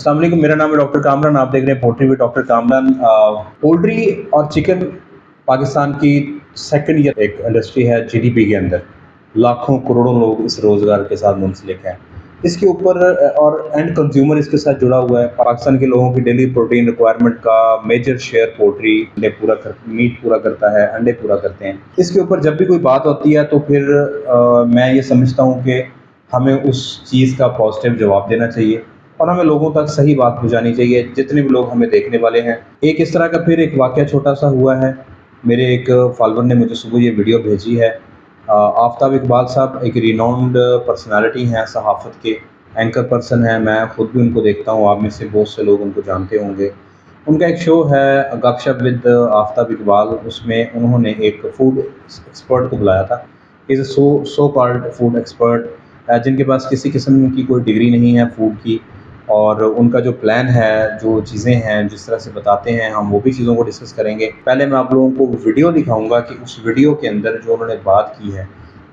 अस्सलाम वालेकुम, मेरा नाम है डॉक्टर कामरान। आप देख रहे हैं poultry with doctor Kamran. Poultry और चिकन पाकिस्तान की सेकंड या एक इंडस्ट्री है जीडीपी के अंदर। लाखों करोड़ों लोग इस रोज़गार के साथ मुंसलिक हैं। इसके ऊपर और एंड कंज्यूमर इसके साथ जुड़ा हुआ है। पाकिस्तान के लोगों की डेली प्रोटीन रिक्वायरमेंट का मेजर शेयर पोल्ट्री मीट पूरा करता है, अंडे पूरा करते हैं। इसके ऊपर जब भी कोई बात होती है तो फिर मैं ये समझता हूँ कि हमें उस चीज़ का पॉजिटिव जवाब देना चाहिए और हमें लोगों तक सही बात पहुँचानी चाहिए, जितने भी लोग हमें देखने वाले हैं। एक इस तरह का फिर एक वाक़या छोटा-सा हुआ है। मेरे एक फॉलोवर ने मुझे सुबह ये वीडियो भेजी है। आफ़ताब इकबाल साहब एक रिनाउंड पर्सनैलिटी हैं, सहाफ़त के एंकर पर्सन हैं। मैं खुद भी उनको देखता हूँ, आप में से बहुत से लोग उनको जानते होंगे। उनका एक शो है गपशप विद आफ़ताब इकबाल, उसमें उन्होंने एक फूड एक्सपर्ट को बुलाया था। Is a so called food expert, जिनके पास किसी किस्म की कोई डिग्री नहीं है फूड की, और उनका जो प्लान है, जो चीज़ें हैं, जिस तरह से बताते हैं, हम वो भी चीज़ों को डिस्कस करेंगे। पहले मैं आप लोगों को वीडियो दिखाऊँगा कि उस वीडियो के अंदर जो उन्होंने बात की है,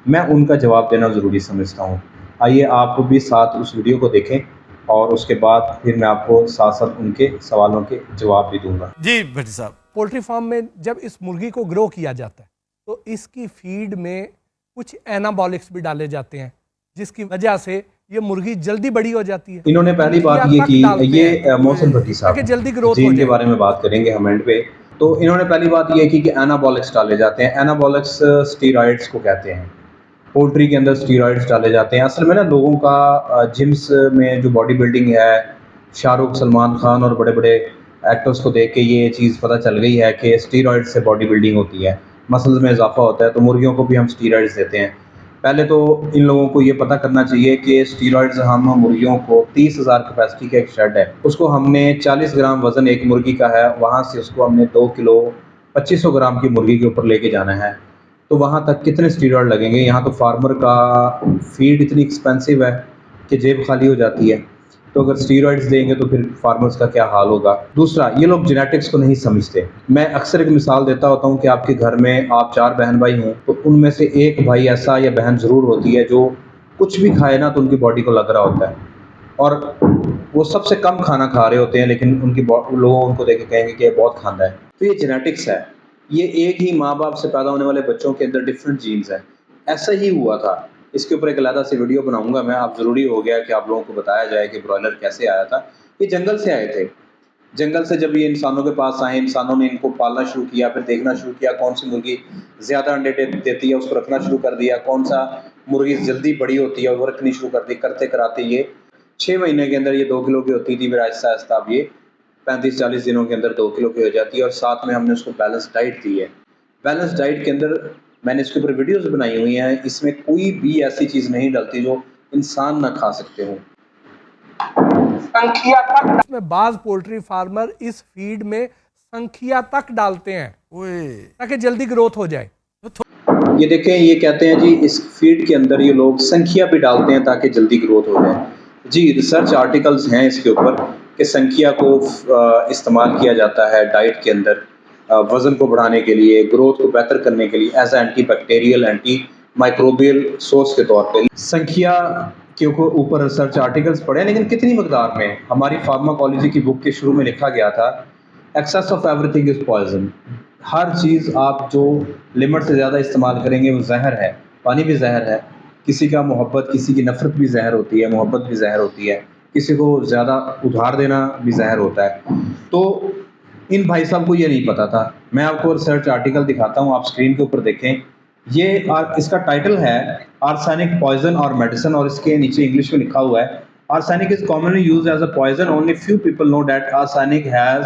मैं उनका जवाब देना ज़रूरी समझता हूँ। आइए आप भी साथ उस वीडियो को देखें और उसके बाद फिर मैं आपको साथ-साथ उनके सवालों के जवाब भी दूँगा। जी भट्टी साहब। पोल्ट्री फार्म में जब इस मुर्गी को ग्रो किया जाता है तो इसकी फीड में कुछ एनाबॉलिक्स भी डाले जाते हैं, जिसकी वजह से ये मुर्गी जल्दी बड़ी हो जाती है। इन्होंने पहली बात ये की, ये मोहसिन भट्टी साहब ताकि जल्दी ग्रोथ जी, हो इनके जाए। बारे में बात करेंगे हम एंड पे। तो इन्होंने पहली बात ये की कि एनाबॉलिक्स डाले जाते हैं। एनाबॉलिक्स स्टेरॉइड्स को कहते हैं। पोल्ट्री के अंदर स्टेरॉइड्स डाले जाते हैं। असल में ना लोगों का जिम्स में जो बॉडी बिल्डिंग है, शाहरुख, सलमान खान और बड़े-बड़े एक्टर्स को देख के ये चीज़ पता चल गई है कि स्टेरॉइड से बॉडी बिल्डिंग होती है, मसल्स में इज़ाफ़ा होता है, तो मुर्गियों को भी हम स्टेरॉइड्स देते हैं। पहले तो इन लोगों को ये पता करना चाहिए कि स्टेरॉइड्स हम मुर्गियों को 30,000 कैपेसिटी का एक शेड है, उसको हमने 40 ग्राम वज़न एक मुर्गी का है, वहाँ से उसको हमने 2 किलो 2500 ग्राम की मुर्गी के ऊपर लेके जाना है। तो वहाँ तक कितने स्टेरॉइड लगेंगे? यहाँ तो फार्मर का फीड इतनी एक्सपेंसिव है कि जेब खाली हो जाती है। तो अगर स्टेरॉइड्स देंगे तो फिर फार्मर्स का क्या हाल होगा। दूसरा, ये लोग जेनेटिक्स को नहीं समझते। मैं अक्सर एक मिसाल देता होता हूँ कि आपके घर में आप 4 बहन-भाई हों, तो उनमें से एक भाई ऐसा या बहन ज़रूर होती है जो कुछ भी खाए ना तो उनकी बॉडी को लग रहा होता है, और वो सबसे कम खाना खा रहे होते हैं, लेकिन उनकी लोग उनको देख के कहेंगे कि ये बहुत खांदा है। तो ये जेनेटिक्स है। ये एक ही माँ-बाप से पैदा होने वाले बच्चों के अंदर डिफरेंट जीन्स हैं। ऐसा ही हुआ था। इसके ऊपर एक अलग से वीडियो बनाऊँगा मैं। अब ज़रूरी हो गया कि आप लोगों को बताया जाए कि ब्रॉयलर कैसे आया था। ये जंगल से आए थे। जंगल से जब ये इंसानों के पास आए, इंसानों ने इनको पालना शुरू किया, फिर देखना शुरू किया कौन सी मुर्गी ज़्यादा अंडे देती है, उसको रखना शुरू कर दिया। कौन सा मुर्गी जल्दी बड़ी होती है, वो रखनी शुरू कर दी। करते-कराते ये 6 महीने के अंदर ये 2 किलो की होती थी, फिर आहिस्ता-आहिस्ता अब ये 35-40 दिनों के अंदर 2 किलो की हो जाती है, और साथ में हमने उसको बैलेंस डाइट दी है। बैलेंस डाइट के अंदर मैंने इसके ऊपर वीडियोज़ बनाई हुई हैं, इसमें कोई भी ऐसी चीज़ नहीं डलती जो इंसान ना खा सकते हों। इसमें बाज पोल्ट्री फार्मर इस फीड में संखिया तक डालते हैं ताकि जल्दी ग्रोथ हो जाए। ये देखें, ये कहते हैं जी इस फीड के अंदर ये लोग संखिया भी डालते हैं ताकि जल्दी ग्रोथ हो जाए। जी, रिसर्च आर्टिकल्स हैं इसके ऊपर कि संखिया को इस्तेमाल किया जाता है डाइट के अंदर, वज़न को बढ़ाने के लिए, ग्रोथ को बेहतर करने के लिए, as anti bacterial, anti microbial source के तौर पे। संखिया के ऊपर रिसर्च आर्टिकल्स पढ़े, लेकिन कितनी मकदार में? हमारी फार्माकोलॉजी की बुक के शुरू में लिखा गया था, excess of everything is poison. हर चीज़ आप जो लिमिट से ज़्यादा इस्तेमाल करेंगे वो ज़हर है। पानी भी ज़हर है, किसी का मोहब्बत, किसी की नफ़रत भी ज़हर होती है, मोहब्बत भी ज़हर होती है, किसी को ज़्यादा उधार देना भी ज़हर होता है। तो इन भाई साहब को ये नहीं पता था। मैं आपको रिसर्च आर्टिकल दिखाता हूँ, आप स्क्रीन के ऊपर देखें। ये इसका टाइटल है आर्सेनिक पॉइजन और मेडिसिन, और इसके नीचे इंग्लिश में लिखा हुआ है arsenic is commonly used as a poison, only few people know that arsenic has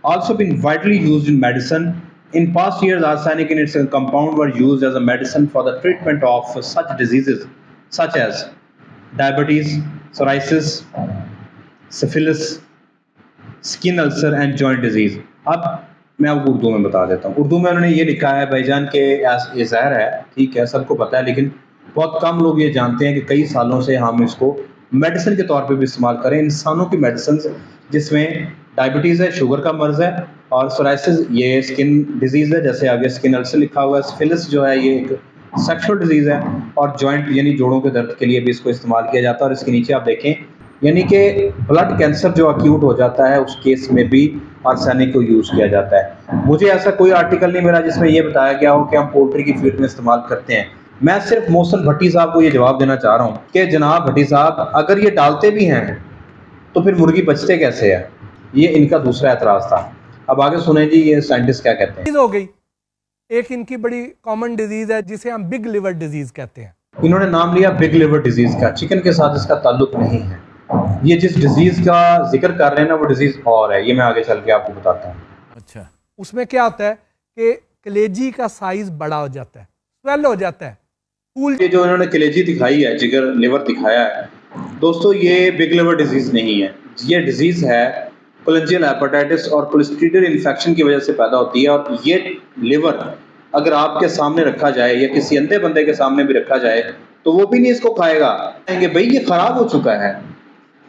also been widely used in medicine. In past years, arsenic and its compound were used as a medicine for the treatment of such diseases such as diabetes, psoriasis, syphilis, skin ulcer and joint disease. अब मैं आपको उर्दू में बता देता हूँ। उर्दू में उन्होंने ये लिखा है भाईजान के ये ज़हर है, ठीक है, सबको पता है, लेकिन बहुत कम लोग ये जानते हैं कि कई सालों से हम इसको मेडिसिन के तौर पे भी इस्तेमाल करें। इंसानों की मेडिसिन जिसमें डायबिटीज़ है, शुगर का मर्ज़ है, और सोराइसिस ये स्किन डिजीज़ है, जैसे आगे स्किन अल्सर लिखा हुआ है। सिफिलिस जो है ये एक सेक्सुअल डिजीज़ है, और जॉइंट यानी जोड़ों के दर्द के लिए भी इसको इस्तेमाल किया जाता है। और इसके नीचे आप देखें, यानी कि ब्लड कैंसर जो अक्यूट हो जाता है उस केस में भी आर्सेनिक को यूज़ किया जाता है। मुझे ऐसा कोई आर्टिकल नहीं मिला जिसमें ये बताया गया हो कि हम पोल्ट्री की फीड में इस्तेमाल करते हैं। मैं सिर्फ मोहसिन भट्टी साहब को ये जवाब देना चाह रहा हूँ कि जनाब भट्टी साहब, अगर ये डालते भी हैं तो फिर मुर्गी बचते कैसे हैं? ये इनका दूसरा एतराज़ था। अब आगे सुने जी ये साइंटिस्ट क्या कहते हैं। हो गई एक इनकी बड़ी कॉमन डिजीज है जिसे हम बिग लिवर डिजीज कहते हैं। इन्होंने नाम लिया बिग लिवर डिजीज का, चिकन के साथ इसका ताल्लुक नहीं है। ये जिस डिजीज का जिक्र कर रहे हैं ना वो डिजीज और है, ये मैं आगे चल के आपको बताता हूँ। अच्छा, उसमें क्या होता है कि कलेजी का साइज बड़ा हो जाता है, स्वेल हो जाता है, फूल। ये जो इन्होंने कलेजी दिखाई है, जिगर लिवर दिखाया है, दोस्तों ये बिग लिवर डिजीज नहीं है। ये डिजीज है कोलेंजियल हेपेटाइटिस और कोलेस्ट्रीडियल इन्फेक्शन की वजह से पैदा होती है। और ये लिवर अगर आपके सामने रखा जाए या किसी अंधे बंदे के सामने भी रखा जाए तो वो भी नहीं इसको खाएगा, कहेंगे भाई ये खराब हो चुका है,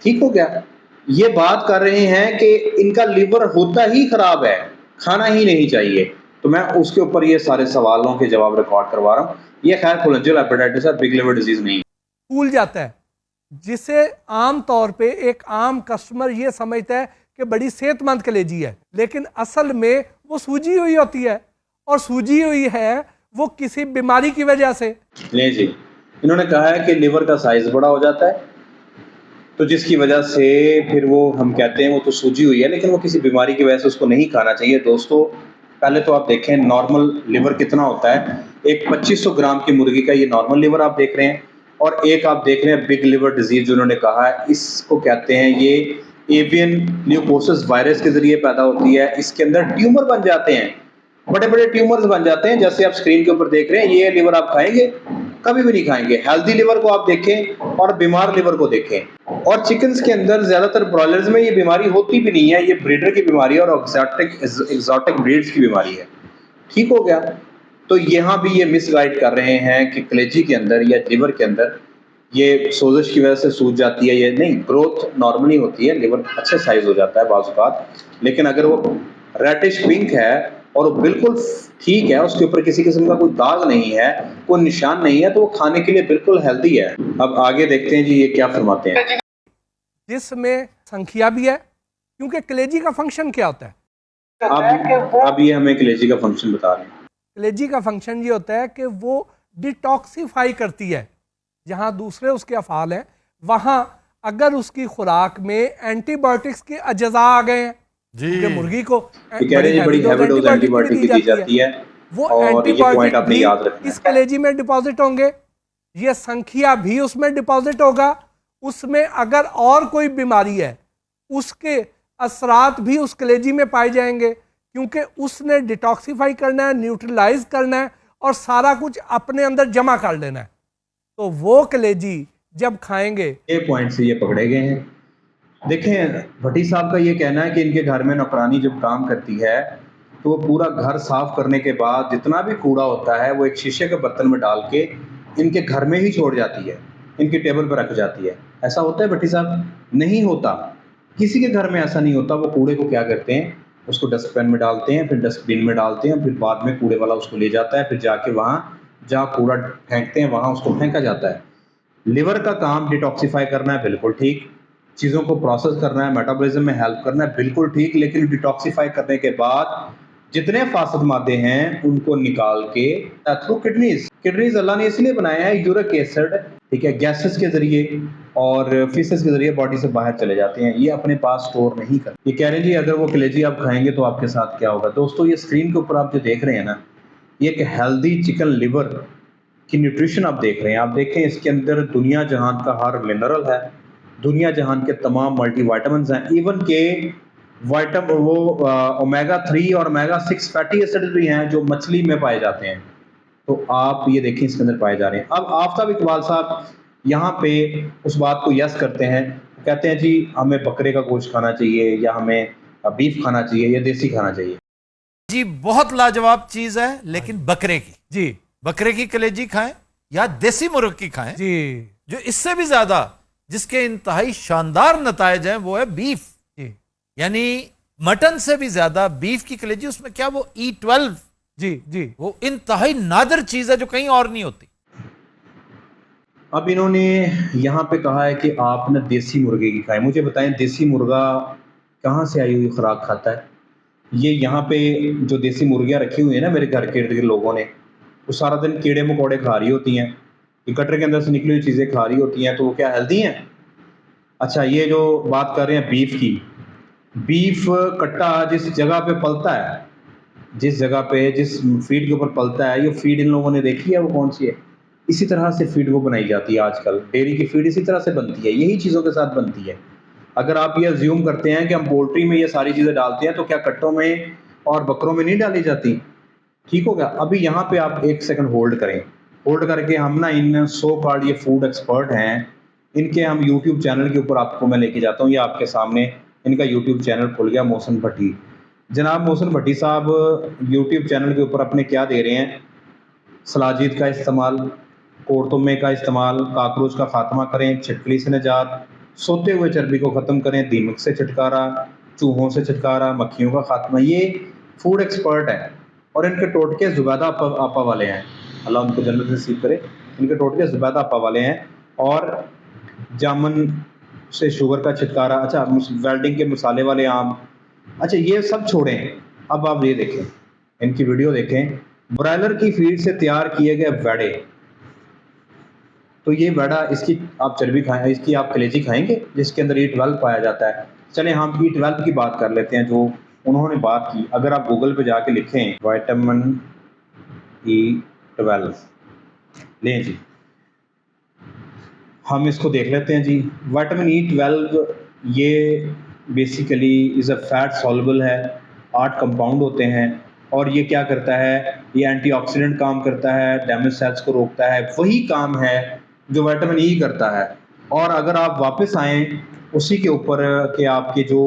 ठीक हो गया। ये बात कर रहे हैं कि इनका लिवर होता ही खराब है, खाना ही नहीं चाहिए। तो मैं उसके ऊपर ये सारे सवालों के जवाब रिकॉर्ड करवा रहा हूँ। ये खैर कोलेंजियल हेपेटाइटिस है, बिग लिवर डिजीज नहीं। फूल जाता है, जिसे आम तौर पे एक आम कस्टमर ये समझता है कि बड़ी सेहतमंद कलेजी है, लेकिन असल में वो सूजी हुई होती है, और सूजी हुई है वो किसी बीमारी की वजह से। नहीं जी, इन्होंने कहा है कि लिवर का साइज बड़ा हो जाता है, तो जिसकी वजह से फिर वो हम कहते हैं वो तो सूजी हुई है, लेकिन वो किसी बीमारी की वजह से उसको नहीं खाना चाहिए। दोस्तों पहले तो आप देखें नॉर्मल लिवर कितना होता है। एक 2500 ग्राम की मुर्गी का ये नॉर्मल लिवर आप देख रहे हैं, और एक आप देख रहे हैं बिग लिवर डिजीज जो उन्होंने कहा है, इसको कहते हैं ये एवियन ल्यूकोसिस वायरस के जरिए पैदा होती है। इसके अंदर ट्यूमर बन जाते हैं, बड़े बड़े ट्यूमर्स बन जाते हैं, जैसे आप स्क्रीन के ऊपर देख रहे हैं। ये लिवर आप खाएंगे? कभी भी नहीं खाएंगे। हेल्दी लिवर को आप देखें और बीमार लिवर को देखें। और चिकन्स के अंदर ज्यादातर ब्रॉयलर्स में ये बीमारी होती भी नहीं है, ये ब्रीडर की बीमारी है और एक्सोटिक ब्रीड्स की बीमारी है, ठीक हो गया। तो यहाँ भी ये मिसगाइड कर रहे हैं कि कलेजी के अंदर या लिवर के अंदर ये सोजिश की वजह से सूज जाती है। ये नहीं, ग्रोथ नॉर्मली होती है, लिवर अच्छे साइज हो जाता है बाज़ औक़ात। लेकिन अगर वो रेडिश पिंक है और वो बिल्कुल ठीक है, उसके ऊपर किसी किस्म का कोई दाग नहीं है, कोई निशान नहीं है, तो वो खाने के लिए बिल्कुल हेल्दी है। अब आगे देखते हैं जी ये क्या फरमाते हैं। जिसमें संख्या भी है, क्योंकि कलेजी का फंक्शन क्या होता है? अब ये हमें कलेजी का फंक्शन बता रहे हैं। कलेजी का फंक्शन ये होता है कि वो डिटॉक्सिफाई करती है। जहाँ दूसरे उसके अफ़ाल हैं, वहाँ अगर उसकी खुराक में एंटीबायोटिक्स के अज्जा आ गए हैं जी, मुर्गी को कह रहे हैं बड़ी हैवी डोज एंटीबायोटिक दी जाती है, वो और ये पॉइंट आपने याद रखना है। इस कलेजी में डिपॉजिट होंगे, ये संख्या भी उसमें डिपॉजिट होगा। उसमें अगर और कोई बीमारी है उसके असरात भी उस कलेजी में पाए जाएंगे, क्योंकि उसने डिटॉक्सिफाई करना है, न्यूट्रलाइज करना है और सारा कुछ अपने अंदर जमा कर लेना है। तो वो कलेजी जब खाएंगे, ये पॉइंट से ये पकड़े गए हैं। देखें भट्टी साहब का ये कहना है कि इनके घर में नौकरानी जब काम करती है तो वो पूरा घर साफ करने के बाद जितना भी कूड़ा होता है वो एक शीशे के बर्तन में डाल के इनके घर में ही छोड़ जाती है, इनकी टेबल पर रख जाती है। ऐसा होता है भट्टी साहब? नहीं होता, किसी के घर में ऐसा नहीं होता। वो कूड़े को क्या करते हैं, उसको डस्टबिन में डालते हैं, फिर डस्टबिन में डालते हैं, फिर बाद में कूड़े वाला उसको ले जाता है, फिर जाके वहाँ जहाँ कूड़ा फेंकते हैं वहाँ उसको फेंका जाता है। लिवर का काम डिटॉक्सिफाई करना है, बिल्कुल ठीक। चीज़ों को प्रोसेस करना है, मेटाबॉलिज्म में हेल्प करना है, बिल्कुल ठीक। लेकिन डिटॉक्सिफाई करने के बाद जितने फासद मादे हैं उनको निकाल के थ्रू किडनीज अल्लाह ने इसलिए बनाया है, यूरिक एसिड, ठीक है, गैसेस के जरिए और फीसेस के जरिए बॉडी से बाहर चले जाते हैं, ये अपने पास स्टोर नहीं करते। ये कह रहे हैं जी अगर वो कलेजी आप खाएंगे तो आपके साथ क्या होगा। दोस्तों ये स्क्रीन के ऊपर आप जो देख रहे हैं ना, ये एक हेल्दी चिकन लिवर की न्यूट्रिशन आप देख रहे हैं। आप देखें इसके अंदर दुनिया जहान का हर मिनरल है, दुनिया जहान के तमाम मल्टीविटामिन्स हैं, इवन के ओमेगा 3 और ओमेगा 6 फैटी एसिड भी हैं जो मछली में पाए जाते हैं। तो आप ये देखें इसके अंदर पाए जा रहे हैं। अब आफ्ताब इकबाल साहब यहाँ पे उस बात को यस करते हैं, कहते हैं जी हमें बकरे का गोश्त खाना चाहिए या हमें बीफ खाना चाहिए या देसी खाना चाहिए। जी बहुत लाजवाब चीज है, लेकिन बकरे की, जी बकरे की कलेजी खाएं या देसी मुर्ग की खाएं जी, जो इससे भी ज्यादा जिसके इंतहाई शानदार नतायज हैं वो है बीफ। जी यानी मटन से भी ज्यादा बीफ की कलेजी, उसमें क्या वो E12, जी जी, वो इंतहाई नादिर चीज है जो कहीं और नहीं होती। अब इन्होंने यहाँ पे कहा है कि आप ना देसी मुर्गे की खाएं। मुझे बताएं देसी मुर्गा कहाँ से आई हुई खुराक खाता है? ये यहाँ पे जो देसी मुर्गियाँ रखी हुई हैं ना मेरे घर के इर्द गिर्द लोगों ने, वो सारा दिन कीड़े मकोड़े खा रही होती हैं, ये गटर के अंदर से निकली हुई चीज़ें खा रही होती हैं, तो वो क्या हेल्दी हैं? अच्छा, ये जो बात कर रहे हैं बीफ की, बीफ कट्टा जिस जगह पे पलता है, जिस जगह पे जिस फीड के ऊपर पलता है, ये फीड इन लोगों ने देखी है वो कौन सी है? इसी तरह से फीड वो बनाई जाती है आजकल। डेयरी की फीड इसी तरह से बनती है, यही चीज़ों के साथ बनती है। अगर आप ये अज्यूम करते हैं कि हम पोल्ट्री में ये सारी चीज़ें डालते हैं, तो क्या कट्टों में और बकरों में नहीं डाली जाती? ठीक हो गया। अभी यहाँ पे आप एक सेकंड होल्ड करें, होल्ड करके हम ना इन सो कॉल्ड ये फूड एक्सपर्ट हैं, इनके हम यूट्यूब चैनल के ऊपर आपको मैं लेके जाता हूँ। ये आपके सामने इनका यूट्यूब चैनल खुल गया, मोहसिन भट्टी। जनाब मोहसिन भट्टी साहब यूट्यूब चैनल के ऊपर अपने क्या दे रहे हैं? सलाजीत का इस्तेमाल, कोड़तुमे का इस्तेमाल, काकरोच का खात्मा करें, छिटकली से निजात, सोते हुए चर्बी को ख़त्म करें, दीमक से छुटकारा, चूहों से छुटकारा, मक्खियों का खात्मा। ये फूड एक्सपर्ट हैं और इनके टोटके ज़ुबैदा आपा वाले हैं, अल्लाह उनको जन्नत नसीब करे। इनके टोटके ज़ुबैदा आपा वाले हैं। और जामुन से शुगर का छुटकारा, अच्छा वेल्डिंग के मसाले वाले आम, अच्छा ये सब छोड़ें। अब आप ये देखें, इनकी वीडियो देखें, ब्रॉयलर की फीड से तैयार किए गए वड़े। तो ये वड़ा, इसकी आप चर्बी खाएं, इसकी आप कलेजी खाएंगे जिसके अंदर E12 पाया जाता है। चलें हम E12 की बात कर लेते हैं जो उन्होंने बात की। अगर आप गूगल पे जाके लिखें विटामिन E12, लें जी, हम इसको देख लेते हैं जी। विटामिन E12 ये basically is a fat soluble है, 8 कंपाउंड होते हैं। और ये क्या करता है? ये एंटीऑक्सीडेंट काम करता है, डैमेज सेल्स को रोकता है, वही काम है जो विटामिन ई करता है। और अगर आप वापस आएँ उसी के ऊपर कि आपके जो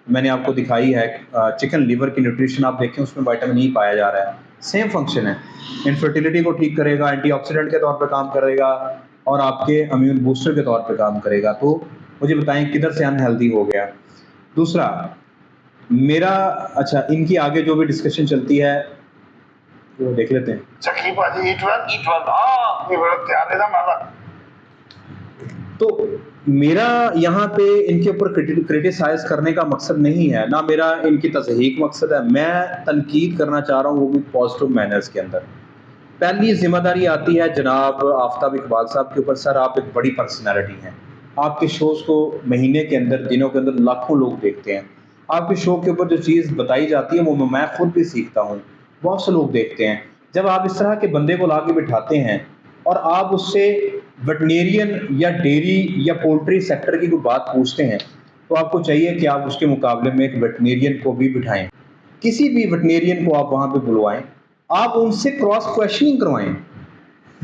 मैंने आपको दिखाई है चिकन लीवर की न्यूट्रिशन, आप देखें उसमें विटामिन ई पाया जा रहा है, सेम फंक्शन है। इनफर्टिलिटी को ठीक करेगा, एंटीऑक्सीडेंट के तौर पे काम करेगा और आपके इम्यून बूस्टर के तौर पे काम करेगा। तो मुझे बताएं किधर से अनहेल्दी हो गया? दूसरा मेरा, अच्छा इनकी आगे जो भी डिस्कशन चलती है वो देख लेते हैं। तो मेरा यहाँ पे इनके ऊपर क्रिटिसाइज करने का मकसद नहीं है, ना मेरा इनकी तज़हीक मकसद है। मैं तनकीद करना चाह रहा हूँ, वो भी पॉजिटिव मैनर्स के अंदर। पहली जिम्मेदारी आती है जनाब आफ्ताब इकबाल साहब के ऊपर। सर आप एक बड़ी पर्सनैलिटी हैं, आपके शोज़ को महीने के अंदर, दिनों के अंदर लाखों लोग देखते हैं। आपके शो के ऊपर जो चीज़ बताई जाती है वो मैं खुद भी सीखता हूँ, बहुत से लोग देखते हैं। जब आप इस तरह के बंदे को ला के बिठाते हैं और आप उससे वेटनेरियन या डेयरी या पोल्ट्री सेक्टर की कोई बात पूछते हैं, तो आपको चाहिए कि आप उसके मुकाबले में एक वेटनेरियन को भी बिठाएं। किसी भी वेटनेरियन को आप वहाँ पे बुलवाएं, आप उनसे क्रॉस क्वेश्चनिंग करवाएं,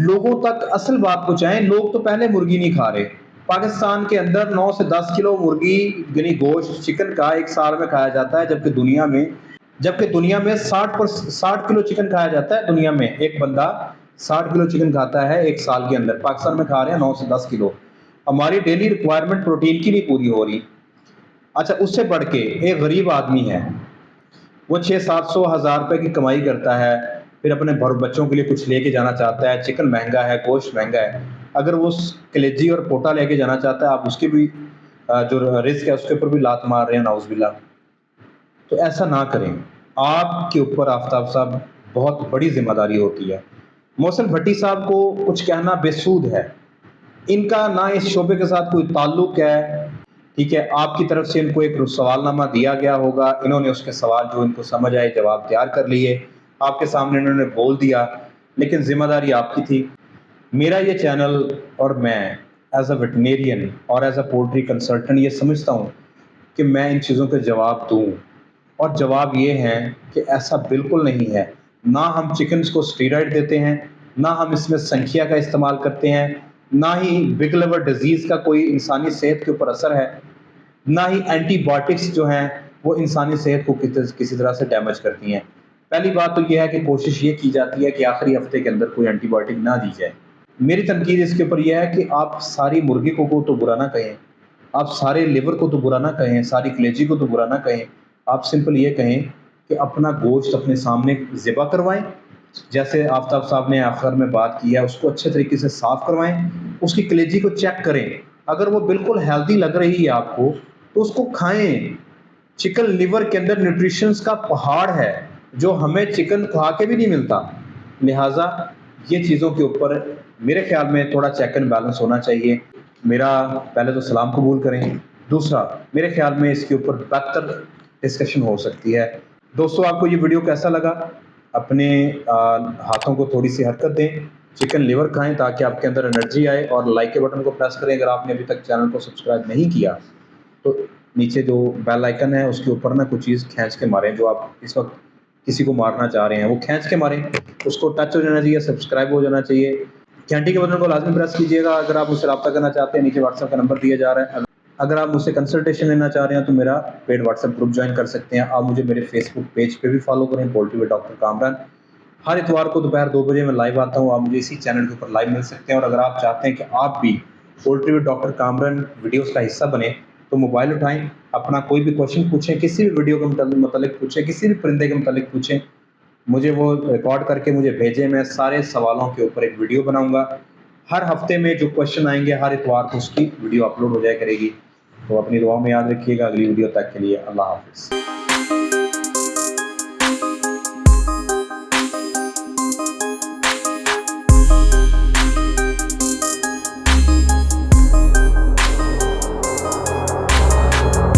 लोगों तक असल बात पहुँचाएं। लोग तो पहले मुर्गी नहीं खा रहे। पाकिस्तान के अंदर 9 से 10 किलो मुर्गी यानी गोश्त चिकन का एक साल में खाया जाता है, जबकि दुनिया में 60 किलो चिकन खाया जाता है। दुनिया में एक बंदा 60 किलो चिकन खाता है एक साल के अंदर, पाकिस्तान में खा रहे हैं 9 से 10 किलो। हमारी डेली रिक्वायरमेंट प्रोटीन की नहीं पूरी हो रही। अच्छा, उससे बढ़ के एक गरीब आदमी है, वो 600-700 हज़ार रुपये की कमाई करता है, फिर अपने बच्चों के लिए कुछ लेके जाना चाहता है, चिकन महंगा है, गोश्त महंगा है। अगर वो कलेजी और पोटा लेके जाना चाहता है, आप उसकी भी जो रिस्क है उसके ऊपर भी लात मार रहे हैं, नाउज़ुबिल्लाह। तो ऐसा ना करें, आपके ऊपर आफ्ताब साहब बहुत बड़ी जिम्मेदारी होती है। मोहसिन भट्टी साहब को कुछ कहना बेसूद है, इनका ना इस शोबे के साथ कोई ताल्लुक है, ठीक है। आपकी तरफ से इनको एक सवालनामा दिया गया होगा, इन्होंने उसके सवाल जो इनको समझ आए जवाब तैयार कर लिए, आपके सामने इन्होंने बोल दिया, लेकिन जिम्मेदारी आपकी थी। मेरा ये चैनल और मैं एज अ वेटनेरियन और एज अ पोल्ट्री कंसल्टेंट ये समझता हूँ कि मैं इन चीज़ों के जवाब दूँ, और जवाब ये है कि ऐसा बिल्कुल नहीं है। ना हम चिकन्स को स्टीरॉइड देते हैं, ना हम इसमें संख्या का इस्तेमाल करते हैं, ना ही बिग लिवर डिजीज़ का कोई इंसानी सेहत के ऊपर असर है, ना ही एंटीबायोटिक्स जो हैं वो इंसानी सेहत को किसी तरह से डैमेज करती हैं। पहली बात तो यह है कि कोशिश ये की जाती है कि आखिरी हफ्ते के अंदर कोई एंटीबायोटिक ना दी जाए। मेरी तनकीद इसके ऊपर यह है कि आप सारी मुर्गी को तो बुरा ना कहें, आप सारे लिवर को तो बुरा ना कहें, सारी कलेजी को तो बुरा ना कहें। आप सिंपल ये कहें कि अपना गोश्त अपने सामने ज़िबा करवाएं जैसे आफ्ताब साहब ने आखिर में बात की है, उसको अच्छे तरीके से साफ करवाएं, उसकी कलेजी को चेक करें, अगर वो बिल्कुल हेल्दी लग रही है आपको तो उसको खाएं। चिकन लिवर के अंदर न्यूट्रिशंस का पहाड़ है जो हमें चिकन खा के भी नहीं मिलता। लिहाजा ये चीज़ों के ऊपर मेरे ख्याल में थोड़ा चेक एंड बैलेंस होना चाहिए। मेरा पहले तो सलाम कबूल करें, दूसरा मेरे ख्याल में इसके ऊपर बेहतर डिस्कशन हो सकती है। दोस्तों, आपको ये वीडियो कैसा लगा? अपने हाथों को थोड़ी सी हरकत दें, चिकन लिवर खाएं ताकि आपके अंदर एनर्जी आए, और लाइक के बटन को प्रेस करें। अगर आपने अभी तक चैनल को सब्सक्राइब नहीं किया तो नीचे जो बेल आइकन है उसके ऊपर ना कुछ चीज़ खींच के मारें, जो आप इस वक्त किसी को मारना चाह रहे हैं वो खींच के मारें, उसको टच हो जाना चाहिए, सब्सक्राइब हो जाना चाहिए। घंटी के बटन को लाजमी प्रेस कीजिएगा। अगर आप मुझसे रब्ता करना चाहते हैं, नीचे व्हाट्सएप का नंबर दिया जा रहा है। अगर आप मुझसे कंसल्टेशन लेना चाह रहे हैं तो मेरा पेड व्हाट्सएप ग्रुप ज्वाइन कर सकते हैं। आप मुझे मेरे फेसबुक पेज पे भी फॉलो करें, पोल्ट्री विद डॉक्टर कामरान। हर इतवार को दोपहर 2 बजे मैं लाइव आता हूँ, आप मुझे इसी चैनल के ऊपर लाइव मिल सकते हैं। और अगर आप चाहते हैं कि आप भी poultry with doctor Kamran videos का हिस्सा बने तो मोबाइल उठाएं, अपना कोई भी क्वेश्चन पूछें, किसी भी वीडियो के मतलब पूछें, किसी भी परिंदे के मतलब पूछें, मुझे वो रिकॉर्ड करके मुझे भेजें। मैं सारे सवालों के ऊपर एक वीडियो बनाऊंगा। हर हफ्ते में जो क्वेश्चन आएंगे हर इतवार को उसकी वीडियो अपलोड हो जाया करेगी। तो अपनी दुआ में याद रखिएगा। अगली वीडियो तक के लिए अल्लाह हाफिज़।